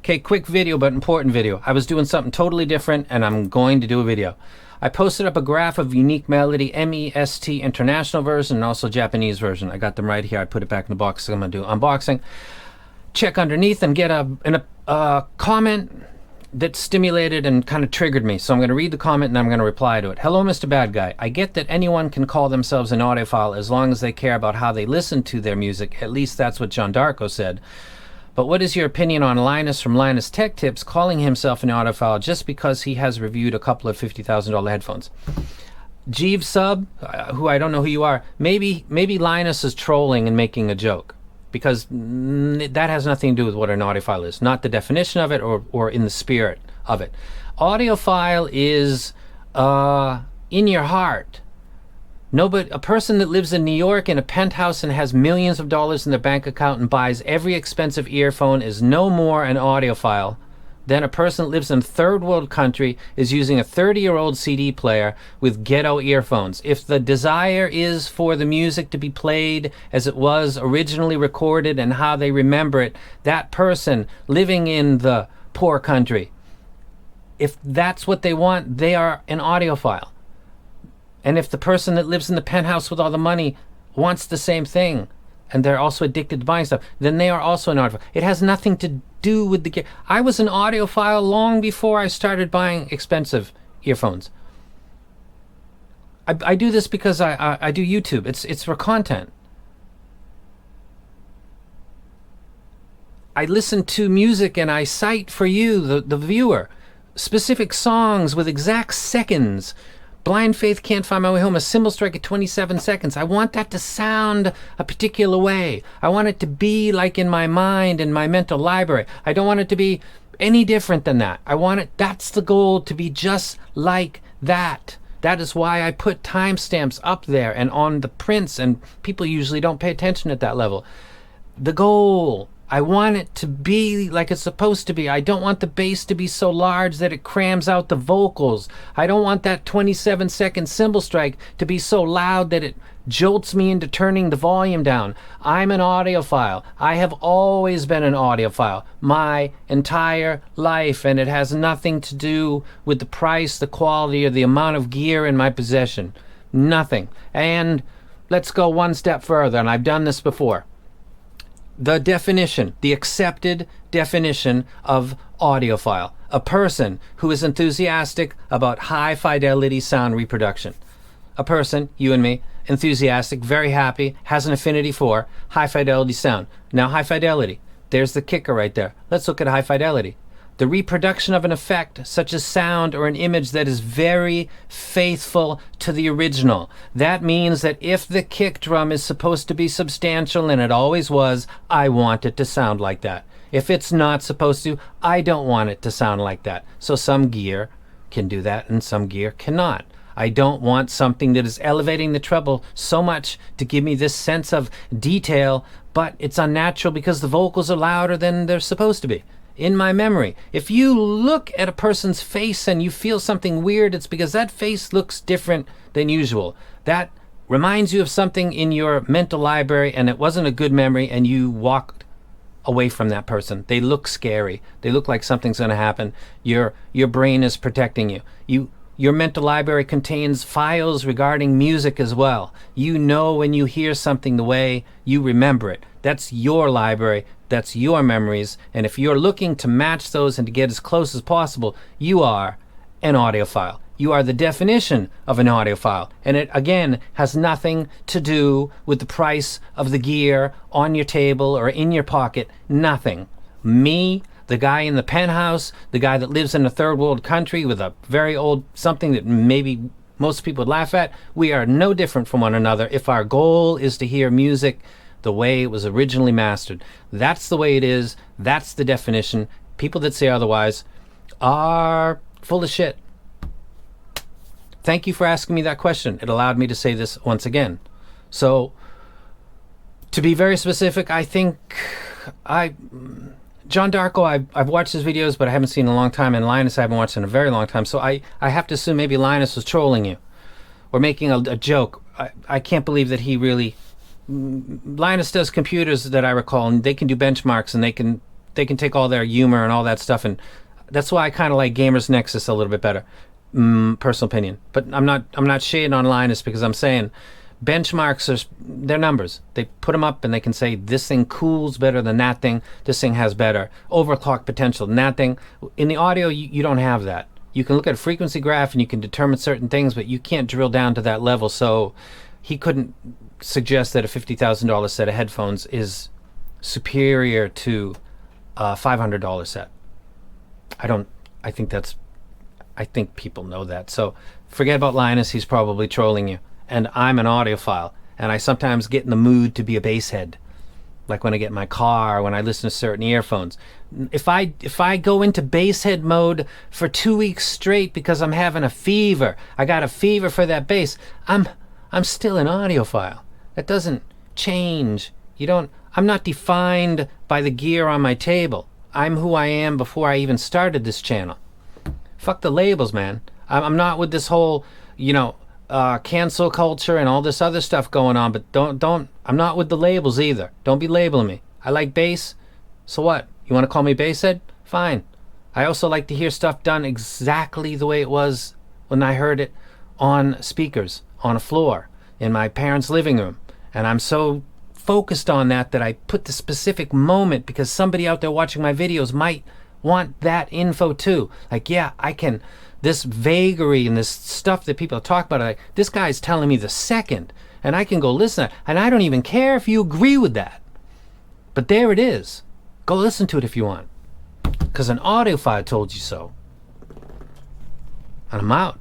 Okay, quick video, but important video. I was doing something totally different, and I'm going to do a video. I posted up a graph of unique melody, MEST international version, and also Japanese version. I got them right here. I put it back in the box, so I'm going to do unboxing. Check underneath and get a comment that stimulated and kind of triggered me. So I'm going to read the comment and I'm going to reply to it. Hello, Mr. Bad Guy. I get that anyone can call themselves an audiophile as long as they care about how they listen to their music. At least that's what John Darko said. But what is your opinion on Linus from Linus Tech Tips calling himself an audiophile just because he has reviewed a couple of $50,000 headphones? Jeeves Sub, who I don't know who you are, maybe Linus is trolling and making a joke, because that has nothing to do with what an audiophile is, not the definition of it or in the spirit of it. Audiophile is in your heart. Nobody, a person that lives in New York in a penthouse and has millions of dollars in their bank account and buys every expensive earphone is no more an audiophile than a person that lives in a third world country is using a 30-year-old CD player with ghetto earphones. If the desire is for the music to be played as it was originally recorded and how they remember it, that person living in the poor country, if that's what they want, they are an audiophile. And if the person that lives in the penthouse with all the money wants the same thing, and they're also addicted to buying stuff, then they are also an audiophile. It has nothing to do with the... I was an audiophile long before I started buying expensive earphones. I do this because I do YouTube. It's for content. I listen to music and I cite for you, the viewer, specific songs with exact seconds. Blind Faith Can't Find My Way Home, a cymbal strike at 27 seconds. I want that to sound a particular way. I want it to be like in my mind, in my mental library. I don't want it to be any different than that. I want it, that's the goal, to be just like that. That is why I put timestamps up there and on the prints, and people usually don't pay attention at that level. The goal, I want it to be like it's supposed to be. I don't want the bass to be so large that it crams out the vocals. I don't want that 27-second cymbal strike to be so loud that it jolts me into turning the volume down. I'm an audiophile. I have always been an audiophile my entire life, and it has nothing to do with the price, the quality, or the amount of gear in my possession. Nothing. And let's go one step further, and I've done this before. The definition, the accepted definition of audiophile: a person who is enthusiastic about high fidelity sound reproduction. A person, you and me, enthusiastic, very happy, has an affinity for high fidelity sound. Now, high fidelity, there's the kicker right there. Let's look at high fidelity. The reproduction of an effect, such as sound or an image, that is very faithful to the original. That means that if the kick drum is supposed to be substantial, and it always was, I want it to sound like that. If it's not supposed to, I don't want it to sound like that. So some gear can do that and some gear cannot. I don't want something that is elevating the treble so much to give me this sense of detail, but it's unnatural because the vocals are louder than they're supposed to be. In my memory, if you look at a person's face and you feel something weird, it's because that face looks different than usual. That reminds you of something in your mental library, and it wasn't a good memory, and you walked away from that person. They look scary. They look like something's going to happen. Your brain is protecting you. Your mental library contains files regarding music as well. You know when you hear something the way you remember it. That's your library. That's your memories. And if you're looking to match those and to get as close as possible, you are an audiophile. You are the definition of an audiophile. And it, again, has nothing to do with the price of the gear on your table or in your pocket. Nothing. Me, the guy in the penthouse, the guy that lives in a third world country with a very old something that maybe most people would laugh at, we are no different from one another if our goal is to hear music the way it was originally mastered. That's the way it is. That's the definition. People that say otherwise are full of shit. Thank you for asking me that question. It allowed me to say this once again. So, to be very specific, I think John Darko, I've watched his videos, but I haven't seen in a long time, and Linus I haven't watched in a very long time, so I have to assume maybe Linus was trolling you or making a joke. I can't believe that he really... Linus does computers that I recall, and they can do benchmarks, and they they can take all their humor and all that stuff, and that's why I kind of like Gamers Nexus a little bit better. Personal opinion. But I'm not shading on Linus, because I'm saying benchmarks are, they're numbers. They put them up and they can say this thing cools better than that thing. This thing has better overclock potential than that thing. In the audio, you don't have that. You can look at a frequency graph and you can determine certain things, but you can't drill down to that level. So he couldn't suggest that a $50,000 set of headphones is superior to a $500 set. I think people know that. So forget about Linus. He's probably trolling you. And I'm an audiophile, and I sometimes get in the mood to be a bass head, like when I get in my car, when I listen to certain earphones. If I go into bass head mode for 2 weeks straight because I'm having a fever, I got a fever for that bass, I'm still an audiophile. That doesn't change. I'm not defined by the gear on my table. I'm who I am before I even started this channel. Fuck the labels, man. I'm not with this whole, cancel culture and all this other stuff going on, but I'm not with the labels either. Don't be labeling me. I like bass, so what? You want to call me basshead? Fine. I also like to hear stuff done exactly the way it was when I heard it on speakers, on a floor, in my parents' living room. And I'm so focused on that I put the specific moment, because somebody out there watching my videos might want that info too. Like, yeah, I can, this vagary and this stuff that people talk about, like, this guy's telling me the second, and I can go listen, and I don't even care if you agree with that. But there it is. Go listen to it if you want. Because an audiophile told you so. And I'm out.